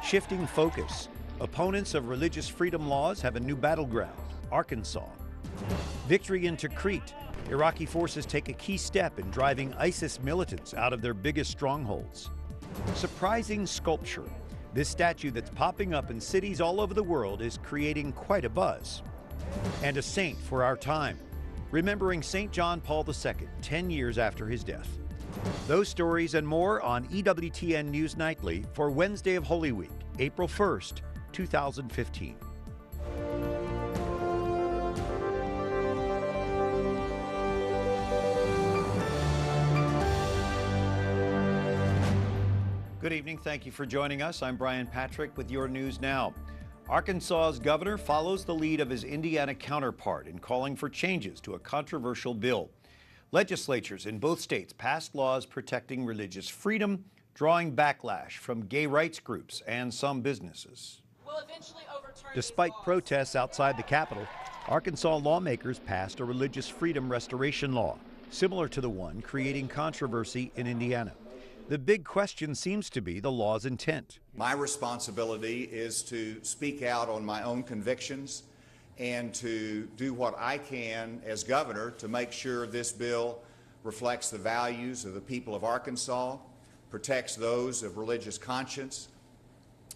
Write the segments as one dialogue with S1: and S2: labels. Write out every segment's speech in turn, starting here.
S1: Shifting focus. Opponents of religious freedom laws have a new battleground, Arkansas. Victory in Tikrit. Iraqi forces take a key step in driving ISIS militants out of their biggest strongholds. Surprising sculpture. This statue that's popping up in cities all over the world is creating quite a buzz. And a saint for our time, remembering St. John Paul II 10 years after his death. Those stories and more on EWTN News Nightly for Wednesday of Holy Week, April 1st, 2015. Good evening. Thank you for joining us. I'm Brian Patrick with your news now. Arkansas's governor follows the lead of his Indiana counterpart in calling for changes to a controversial bill. Legislatures in both states passed laws protecting religious freedom, drawing backlash from gay rights groups and some businesses. Despite protests outside the Capitol, Arkansas lawmakers passed a religious freedom restoration law, similar to the one creating controversy in Indiana. The big question seems to be the law's intent.
S2: My responsibility is to speak out on my own convictions and to do what I can as governor to make sure this bill reflects the values of the people of Arkansas, protects those of religious conscience,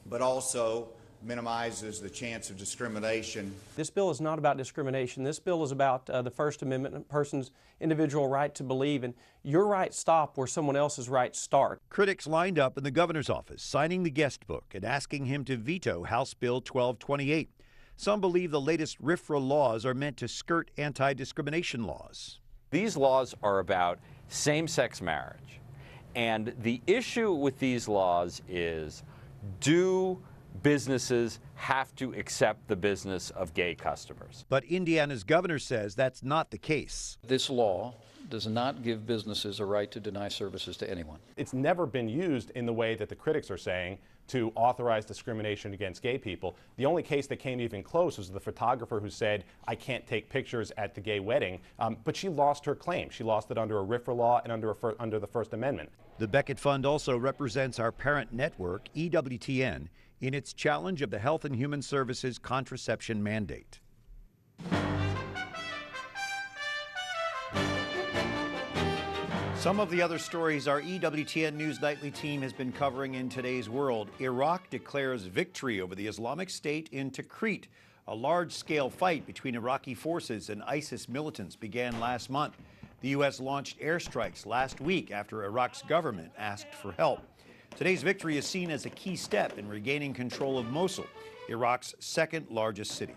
S2: but also minimizes the chance of discrimination.
S3: This bill is not about discrimination. This bill is about the First Amendment and a person's individual right to believe, and your rights stop where someone else's rights start.
S1: Critics lined up in the governor's office, signing the guest book and asking him to veto House Bill 1228. Some believe the latest RFRA laws are meant to skirt anti-discrimination laws.
S4: These laws are about same-sex marriage, and the issue with these laws is, do businesses have to accept the business of gay customers?
S1: But Indiana's governor says that's not the case.
S5: This law does not give businesses a right to deny services to anyone.
S6: It's never been used in the way that the critics are saying to authorize discrimination against gay people. The only case that came even close was the photographer who said, I can't take pictures at the gay wedding, but she lost her claim. She lost it under a RFRA law and under the First Amendment.
S1: The Beckett Fund also represents our parent network, EWTN, in its challenge of the Health and Human Services contraception mandate. Some of the other stories our EWTN News Nightly team has been covering in today's world. Iraq declares victory over the Islamic State in Tikrit. A large-scale fight between Iraqi forces and ISIS militants began last month. The U.S. launched airstrikes last week after Iraq's government asked for help. Today's victory is seen as a key step in regaining control of Mosul, Iraq's second largest city.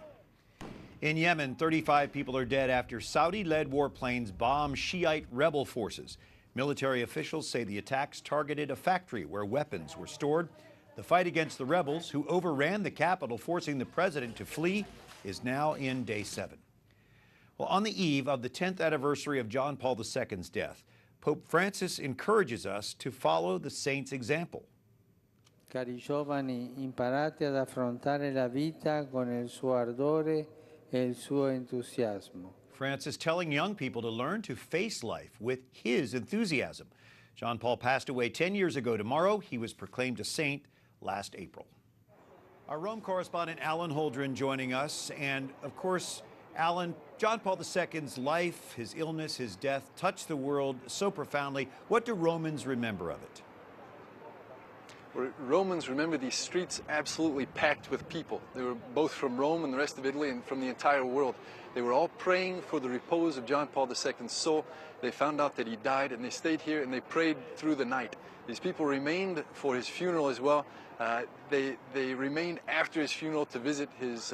S1: In Yemen, 35 people are dead after Saudi-led warplanes bombed Shiite rebel forces. Military officials say the attacks targeted a factory where weapons were stored. The fight against the rebels, who overran the capital, forcing the president to flee, is now in day 7. Well, on the eve of the 10th anniversary of John Paul II's death, Pope Francis encourages us to follow the saint's example.
S7: Cari giovani, imparate ad affrontare la vita con il suo ardore e il suo entusiasmo.
S1: Francis telling young people to learn to face life with his enthusiasm. John Paul passed away 10 years ago tomorrow. He was proclaimed a saint last April. Our Rome correspondent Alan Holdren joining us. And of course, Alan, John Paul II's life, his illness, his death touched the world so profoundly. What do Romans remember of it?
S8: Romans remember these streets absolutely packed with people. They were both from Rome and the rest of Italy and from the entire world. They were all praying for the repose of John Paul II's soul. They found out that he died and they stayed here and they prayed through the night. These people remained for his funeral as well. They remained after his funeral to visit his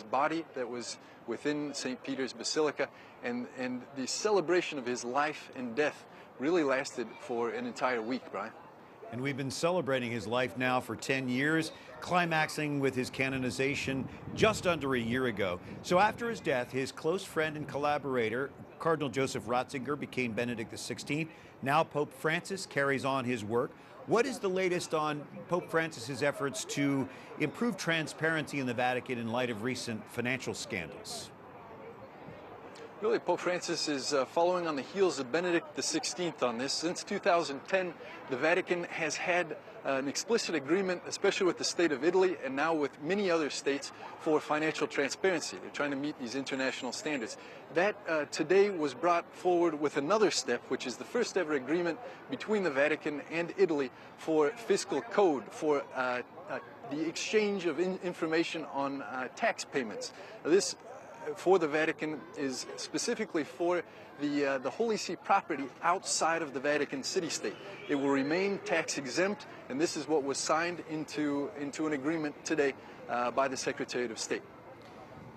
S8: body that was within St. Peter's Basilica, and the celebration of his life and death really lasted for an entire week, Brian.
S1: And we've been celebrating his life now for 10 years, climaxing with his canonization just under a year ago. So after his death, his close friend and collaborator, Cardinal Joseph Ratzinger, became Benedict XVI. Now Pope Francis carries on his work. What is the latest on Pope Francis's efforts to improve transparency in the Vatican in light of recent financial scandals?
S8: Really, Pope Francis is following on the heels of Benedict XVI on this. Since 2010, the Vatican has had an explicit agreement, especially with the state of Italy and now with many other states, for financial transparency. They're trying to meet these international standards. That today was brought forward with another step, which is the first ever agreement between the Vatican and Italy for fiscal code, for the exchange of information on tax payments. This, for the Vatican, is specifically for the Holy See property outside of the Vatican city-state. It will remain tax exempt, and this is what was signed into an agreement today by the Secretary of State.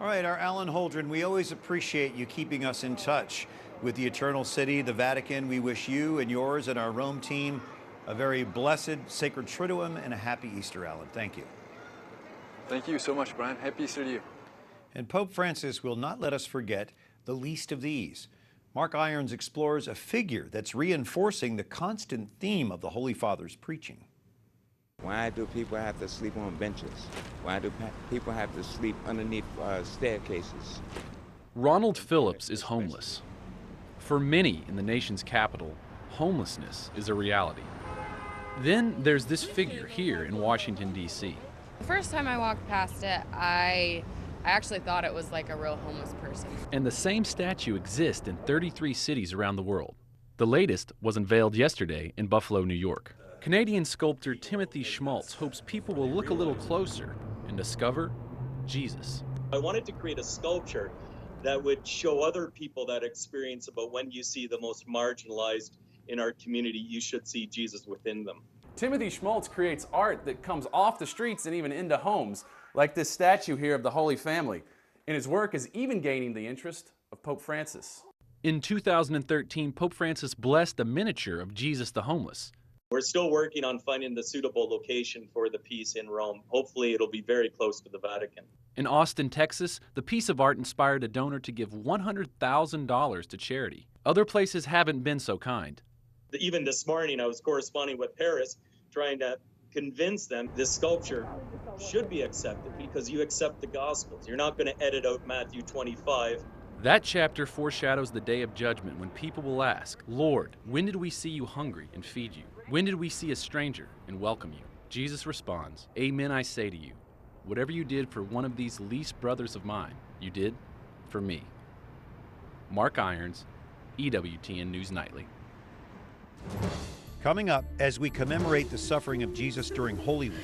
S1: All right, our Alan Holdren, we always appreciate you keeping us in touch with the Eternal City, the Vatican. We wish you and yours and our Rome team a very blessed Sacred Triduum and a happy Easter, Alan. Thank you.
S8: Thank you so much, Brian. Happy Easter to you.
S1: And Pope Francis will not let us forget the least of these. Mark Irons explores a figure that's reinforcing the constant theme of the Holy Father's preaching.
S9: Why do people have to sleep on benches? Why do people have to sleep underneath staircases?
S10: Ronald Phillips is homeless. For many in the nation's capital, homelessness is a reality. Then there's this figure here in Washington, D.C.
S11: The first time I walked past it, I actually thought it was like a real homeless person.
S10: And the same statue exists in 33 cities around the world. The latest was unveiled yesterday in Buffalo, New York. Canadian sculptor Timothy Schmaltz hopes people will look a little closer and discover Jesus.
S12: I wanted to create a sculpture that would show other people that experience about when you see the most marginalized in our community, you should see Jesus within them.
S13: Timothy Schmaltz creates art that comes off the streets and even into homes, like this statue here of the Holy Family. And his work is even gaining the interest of Pope Francis.
S10: In 2013, Pope Francis blessed a miniature of Jesus the homeless.
S12: We're still working on finding the suitable location for the piece in Rome. Hopefully it'll be very close to the Vatican.
S10: In Austin, Texas, the piece of art inspired a donor to give $100,000 to charity. Other places haven't been so kind.
S12: Even this morning, I was corresponding with Paris, trying to convince them this sculpture should be accepted because you accept the Gospels. You're not going to edit out Matthew 25.
S10: That chapter foreshadows the day of judgment when people will ask, Lord, when did we see you hungry and feed you? When did we see a stranger and welcome you? Jesus responds, Amen, I say to you, whatever you did for one of these least brothers of mine, you did for me. Mark Irons, EWTN News Nightly.
S1: Coming up, as we commemorate the suffering of Jesus during Holy Week,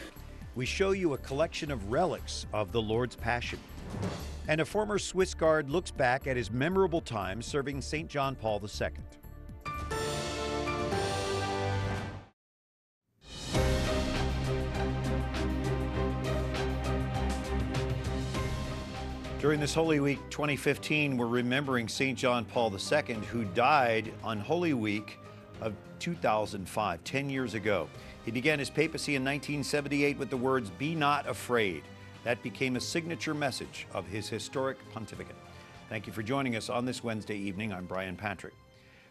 S1: we show you a collection of relics of the Lord's Passion. And a former Swiss Guard looks back at his memorable time serving St. John Paul II. During this Holy Week 2015, we're remembering St. John Paul II, who died on Holy Week of 2005, 10 years ago. He began his papacy in 1978 with the words, "Be not afraid." That became a signature message of his historic pontificate. Thank you for joining us on this Wednesday evening. I'm Brian Patrick.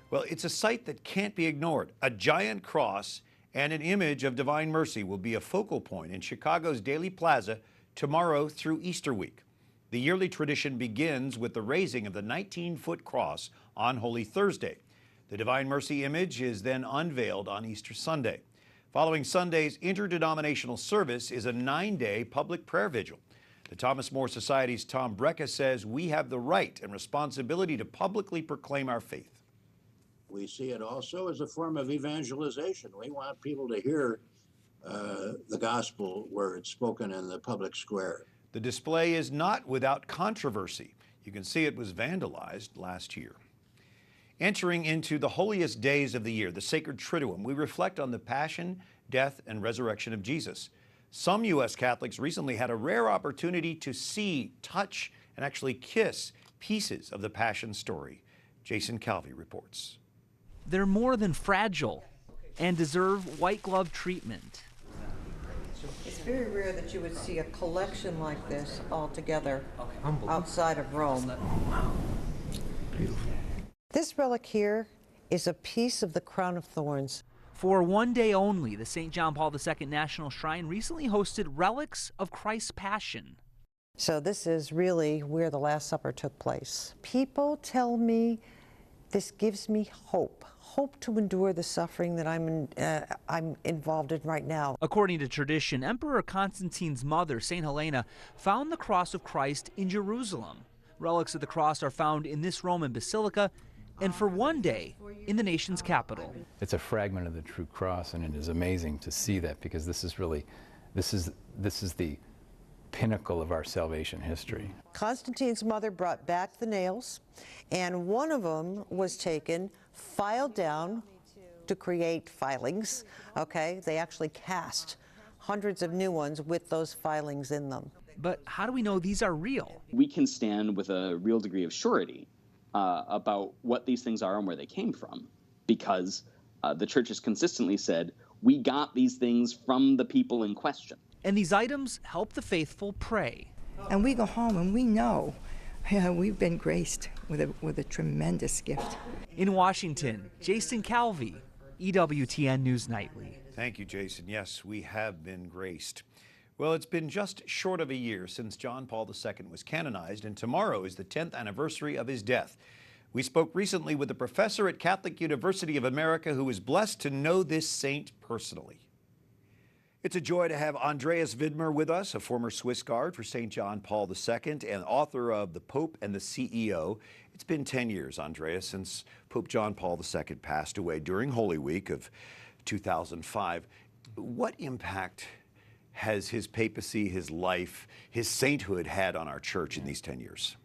S1: Well, it's a sight that can't be ignored. A giant cross and an image of divine mercy will be a focal point in Chicago's Daily Plaza tomorrow through Easter week. The yearly tradition begins with the raising of the 19-foot cross on Holy Thursday. The Divine Mercy image is then unveiled on Easter Sunday. Following Sunday's interdenominational service is a 9-day public prayer vigil. The Thomas More Society's Tom Brecka says we have the right and responsibility to publicly proclaim our faith.
S14: We see it also as a form of evangelization. We want people to hear the gospel word spoken in the public square.
S1: The display is not without controversy. You can see it was vandalized last year. Entering into the holiest days of the year, the Sacred Triduum, we reflect on the passion, death, and resurrection of Jesus. Some U.S. Catholics recently had a rare opportunity to see, touch, and actually kiss pieces of the Passion story. Jason Calvi reports.
S15: They're more than fragile and deserve white glove treatment.
S16: It's very rare that you would see a collection like this all together outside of Rome.
S15: Wow.
S16: Beautiful. This relic here is a piece of the crown of thorns.
S15: For one day only, the St. John Paul II National Shrine recently hosted relics of Christ's Passion.
S16: So this is really where the Last Supper took place. People tell me this gives me hope. hope to endure the suffering that I'm involved in right now.
S15: According to tradition, Emperor Constantine's mother, St. Helena, found the cross of Christ in Jerusalem. Relics of the cross are found in this Roman basilica and for one day in the nation's capital.
S17: It's a fragment of the true cross, and it is amazing to see that, because this is the pinnacle of our salvation history.
S16: Constantine's mother brought back the nails, and one of them was taken, filed down to create filings. Okay, they actually cast hundreds of new ones with those filings in them.
S15: But how do we know these are real?
S18: We can stand with a real degree of surety about what these things are and where they came from, because the church has consistently said, we got these things from the people in question.
S15: And these items help the faithful pray.
S19: And we go home and we know we've been graced with a tremendous gift.
S15: In Washington, Jason Calvi, EWTN News Nightly.
S1: Thank you, Jason. Yes, we have been graced. Well, it's been just short of a year since John Paul II was canonized, and tomorrow is the 10th anniversary of his death. We spoke recently with a professor at Catholic University of America who was blessed to know this saint personally. It's a joy to have Andreas Widmer with us, a former Swiss Guard for St. John Paul II and author of The Pope and the CEO. It's been 10 years, Andreas, since Pope John Paul II passed away during Holy Week of 2005. What impact has his papacy, his life, his sainthood had on our church in these 10 years?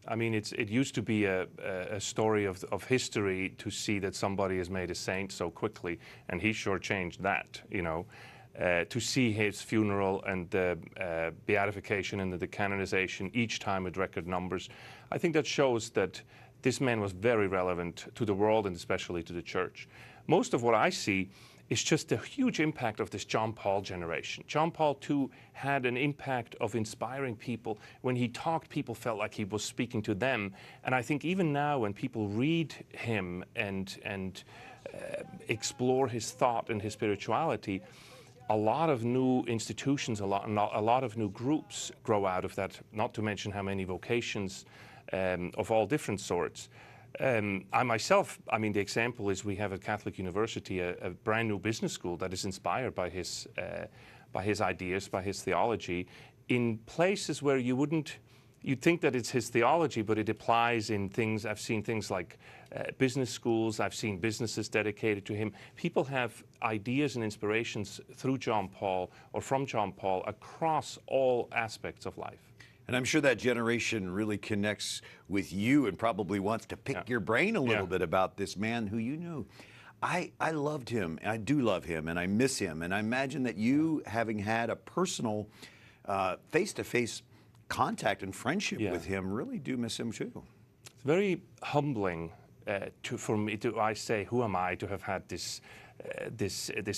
S20: I mean, it used to be a story of history to see that somebody is made a saint so quickly, and he sure changed that, you know. To see his funeral and the beatification and the canonization each time with record numbers, I think that shows that this man was very relevant to the world and especially to the church. Most of what I see is just the huge impact of this John Paul generation. John Paul II had an impact of inspiring people. When he talked, people felt like he was speaking to them. And I think even now when people read him and explore his thought and his spirituality, a lot of new institutions, a lot of new groups grow out of that, not to mention how many vocations of all different sorts. I myself, I mean, the example is we have at Catholic University a brand new business school that is inspired by his ideas, by his theology, in places where you'd think that it's his theology, but it applies in things. I've seen things like business schools. I've seen businesses dedicated to him. People have ideas and inspirations through John Paul or from John Paul across all aspects of life.
S1: And I'm sure that generation really connects with you and probably wants to pick your brain a little bit about this man who you knew. I loved him, I do love him, and I miss him. And I imagine that you, having had a personal face-to-face contact and friendship with him, really do miss him too.
S20: It's very humbling for me to, I say, who am I to have had this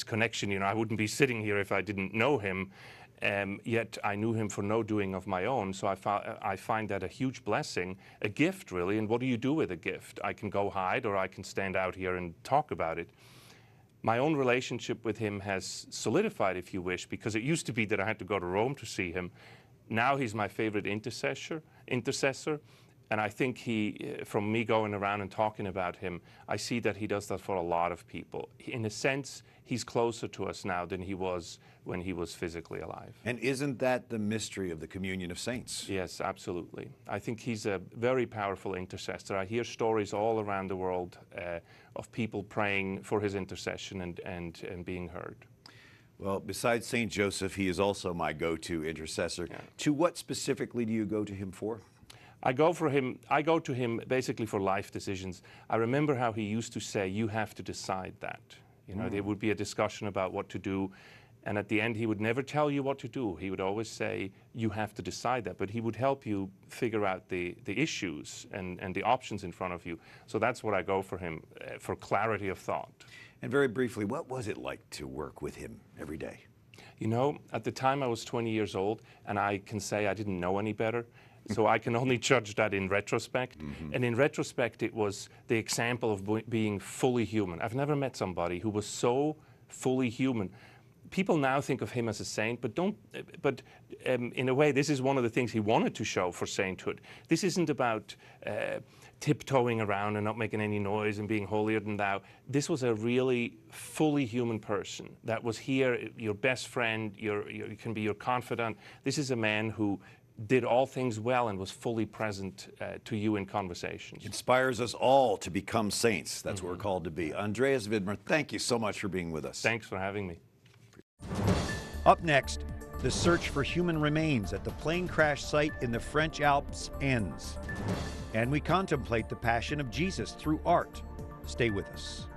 S20: connection? You know, I wouldn't be sitting here if I didn't know him. Yet I knew him for no doing of my own, so I find that a huge blessing, a gift really. And what do you do with a gift? I can go hide or I can stand out here and talk about it. My own relationship with him has solidified, if you wish, because it used to be that I had to go to Rome to see him. Now he's my favorite intercessor, and I think from me going around and talking about him, I see that he does that for a lot of people. In a sense, he's closer to us now than he was when he was physically alive.
S1: And isn't that the mystery of the communion of saints?
S20: Yes, absolutely. I think he's a very powerful intercessor. I hear stories all around the world of people praying for his intercession and being heard.
S1: Well, besides St. Joseph, he is also my go-to intercessor.
S20: Yeah.
S1: To what specifically do you go to him for?
S20: I go to him basically for life decisions. I remember how he used to say, you have to decide that. You know, there would be a discussion about what to do, and at the end he would never tell you what to do. He would always say, you have to decide that, but he would help you figure out the issues and the options in front of you. So that's what I go for him, for clarity of thought.
S1: And very briefly, what was it like to work with him every day?
S20: You know, at the time I was 20 years old, and I can say I didn't know any better. So I can only judge that in retrospect. And in retrospect, it was the example of being fully human. I've never met somebody who was so fully human. people now think of him as a saint, but in a way, this is one of the things he wanted to show for sainthood. This isn't about tiptoeing around and not making any noise and being holier than thou. This was a really fully human person that was here, your best friend, you can be your confidant. This is a man who did all things well and was fully present to you in conversations.
S1: Inspires us all to become saints. That's what we're called to be. Andreas Widmer, thank you so much for being with us.
S20: Thanks for having me.
S1: Up next, the search for human remains at the plane crash site in the French Alps ends. And we contemplate the passion of Jesus through art. Stay with us.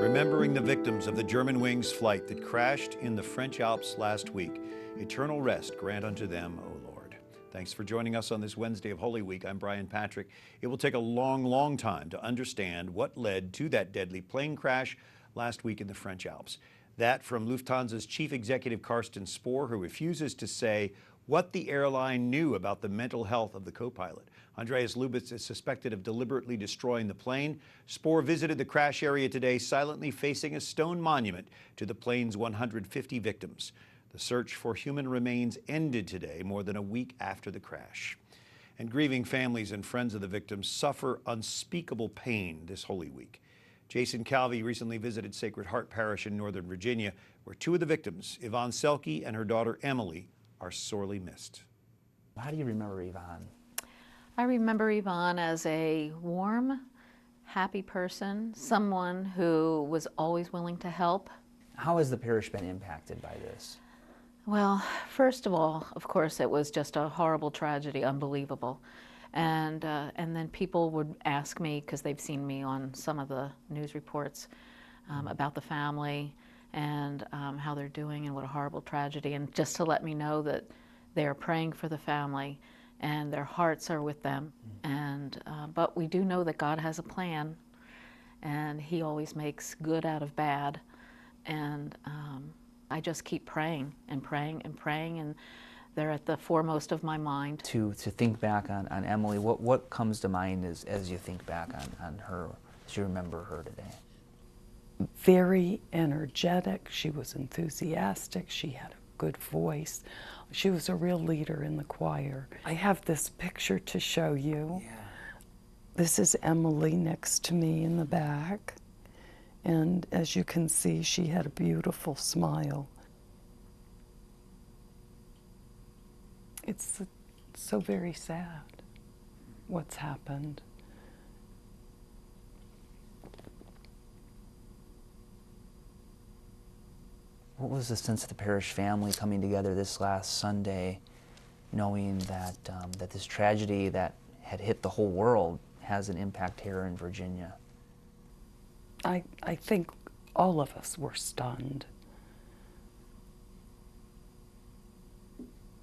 S1: Remembering the victims of the Germanwings flight that crashed in the French Alps last week, eternal rest grant unto them, O Lord. Thanks for joining us on this Wednesday of Holy Week. I'm Brian Patrick. It will take a long, long time to understand what led to that deadly plane crash last week in the French Alps. That from Lufthansa's chief executive Carsten Spohr, who refuses to say what the airline knew about the mental health of the co-pilot. Andreas Lubitz is suspected of deliberately destroying the plane. Spohr visited the crash area today, silently facing a stone monument to the plane's 150 victims. The search for human remains ended today, more than a week after the crash. And grieving families and friends of the victims suffer unspeakable pain this Holy Week. Jason Calvi recently visited Sacred Heart Parish in Northern Virginia, where two of the victims, Yvonne Selke and her daughter Emily, are sorely missed.
S21: How do you remember Yvonne?
S22: I remember Yvonne as a warm, happy person, someone who was always willing to help.
S21: How has the parish been impacted by this?
S22: Well, first of all, of course, it was just a horrible tragedy, unbelievable. And then people would ask me, because they've seen me on some of the news reports about the family and how they're doing and what a horrible tragedy, and just to let me know that they're praying for the family and their hearts are with them. And but we do know that God has a plan, and He always makes good out of bad. And I just keep praying and praying and praying, and they're at the foremost of my mind.
S21: To think back on Emily, what comes to mind as you think back on her, as you remember her today?
S23: Very energetic. She was enthusiastic. She had a good voice. She was a real leader in the choir. I have this picture to show you. Yeah. This is Emily next to me in the back. And as you can see, she had a beautiful smile. It's so very sad what's happened.
S21: What was the sense of the parish family coming together this last Sunday, knowing that that this tragedy that had hit the whole world has an impact here in Virginia?
S23: I think all of us were stunned.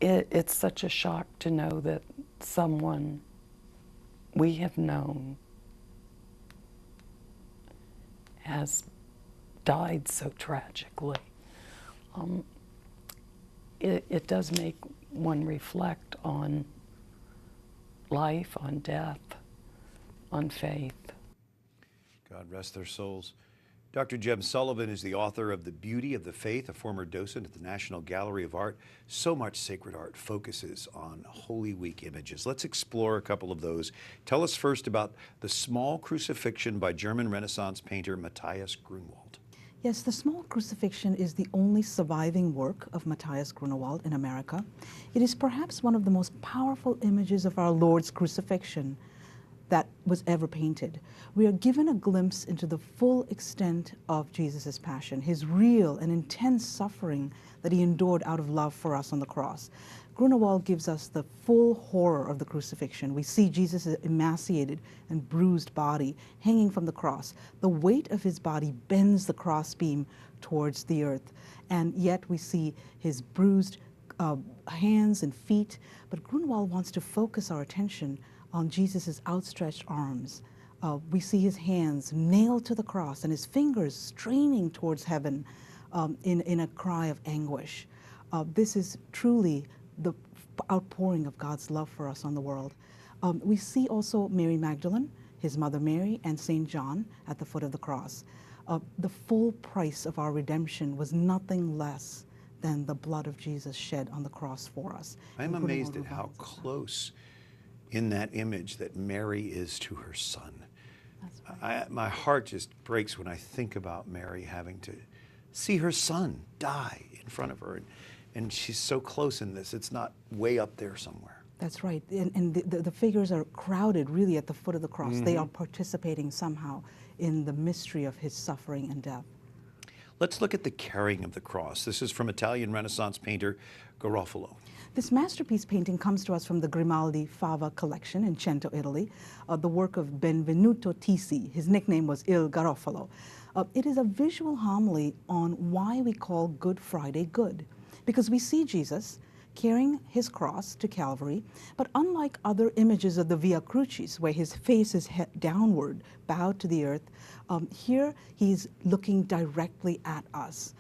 S23: It's such a shock to know that someone we have known has died so tragically. It does make one reflect on life, on death, on faith.
S1: God rest their souls. Dr. Jeb Sullivan is the author of The Beauty of the Faith, a former docent at the National Gallery of Art. So much sacred art focuses on Holy Week images. Let's explore a couple of those. Tell us first about the small crucifixion by German Renaissance painter Matthias Grunewald.
S24: Yes, the small crucifixion is the only surviving work of Matthias Grunewald in America. It is perhaps one of the most powerful images of our Lord's crucifixion that was ever painted. We are given a glimpse into the full extent of Jesus' passion, his real and intense suffering that he endured out of love for us on the cross. Grunewald gives us the full horror of the crucifixion. We see Jesus' emaciated and bruised body hanging from the cross. The weight of his body bends the crossbeam towards the earth, and yet we see his bruised hands and feet. But Grunewald wants to focus our attention on Jesus' outstretched arms. We see his hands nailed to the cross and his fingers straining towards heaven in a cry of anguish. This is truly the outpouring of God's love for us on the world. We see also Mary Magdalene, his mother Mary, and St. John at the foot of the cross. The full price of our redemption was nothing less than the blood of Jesus shed on the cross for us.
S1: I'm amazed at how close in that image that Mary is to her son. My heart just breaks when I think about Mary having to see her son die in front of her. And she's so close in this. It's not way up there somewhere.
S24: That's right. And the figures are crowded really at the foot of the cross.
S1: Mm-hmm.
S24: They are participating somehow in the mystery of his suffering and death.
S1: Let's look at the carrying of the cross. This is from Italian Renaissance painter Garofalo.
S24: This masterpiece painting comes to us from the Grimaldi Fava collection in Cento, Italy, the work of Benvenuto Tisi. His nickname was Il Garofalo. It is a visual homily on why we call Good Friday good, because we see Jesus carrying his cross to Calvary, but unlike other images of the Via Crucis, where his face is downward, bowed to the earth, here he's looking directly at us.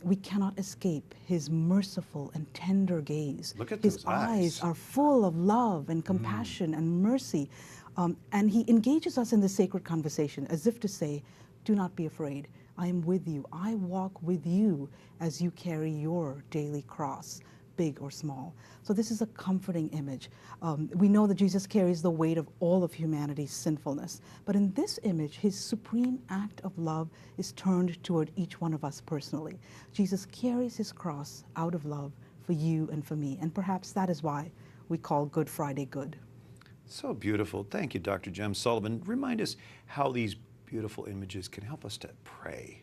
S24: We cannot escape his merciful and tender gaze.
S1: Look at
S24: his
S1: those
S24: eyes are full of love and compassion and mercy, and he engages us in the sacred conversation as if to say, do not be afraid. I am with you. I walk with you as you carry your daily cross, big or small. So this is a comforting image. We know that Jesus carries the weight of all of humanity's sinfulness, but in this image, his supreme act of love is turned toward each one of us personally. Jesus carries his cross out of love for you and for me, and perhaps that is why we call Good Friday good.
S1: So beautiful. Thank you, Dr. Jem Sullivan. Remind us how these beautiful images can help us to pray.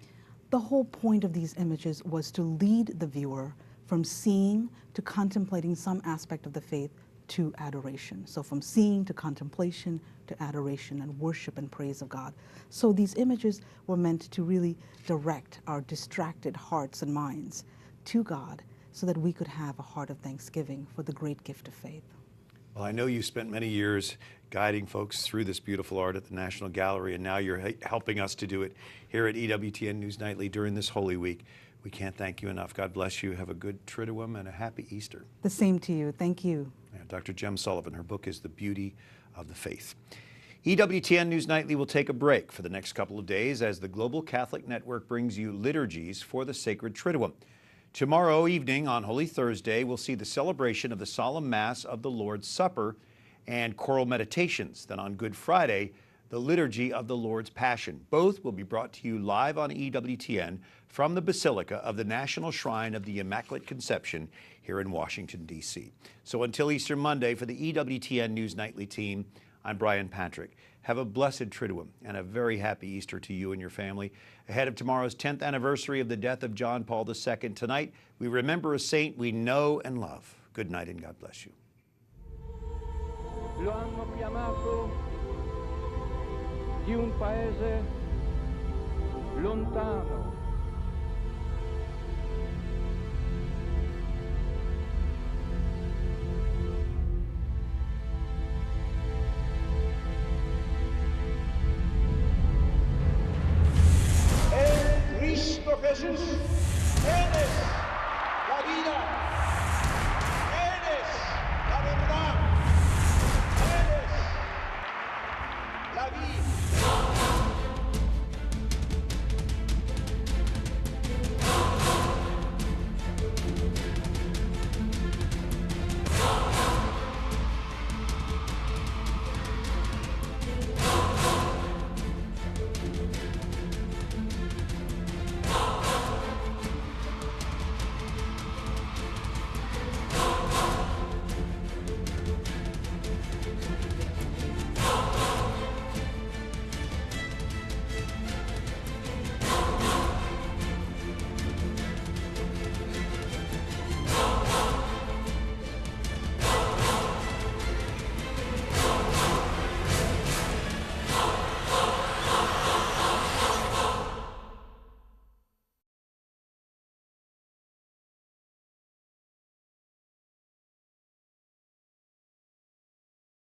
S24: The whole point of these images was to lead the viewer from seeing to contemplating some aspect of the faith to adoration. So from seeing to contemplation to adoration and worship and praise of God. So these images were meant to really direct our distracted hearts and minds to God so that we could have a heart of thanksgiving for the great gift of faith.
S1: Well, I know you spent many years guiding folks through this beautiful art at the National Gallery, and now you're helping us to do it here at EWTN News Nightly during this Holy Week. We can't thank you enough. God bless you. Have a good Triduum and a happy Easter.
S24: The same to you. Thank you.
S1: Yeah, Dr. Jem Sullivan, her book is The Beauty of the Faith. EWTN News Nightly will take a break for the next couple of days as the Global Catholic Network brings you liturgies for the Sacred Triduum. Tomorrow evening on Holy Thursday, we'll see the celebration of the Solemn Mass of the Lord's Supper and choral meditations. Then on Good Friday, the Liturgy of the Lord's Passion. Both will be brought to you live on EWTN from the Basilica of the National Shrine of the Immaculate Conception here in Washington, D.C. So until Easter Monday, for the EWTN News Nightly team, I'm Brian Patrick. Have a blessed Triduum and a very happy Easter to you and your family. Ahead of tomorrow's 10th anniversary of the death of John Paul II, tonight we remember a saint we know and love. Good night and God bless you.
S2: Lo hanno chiamato di un paese lontano. El Cristo Jesús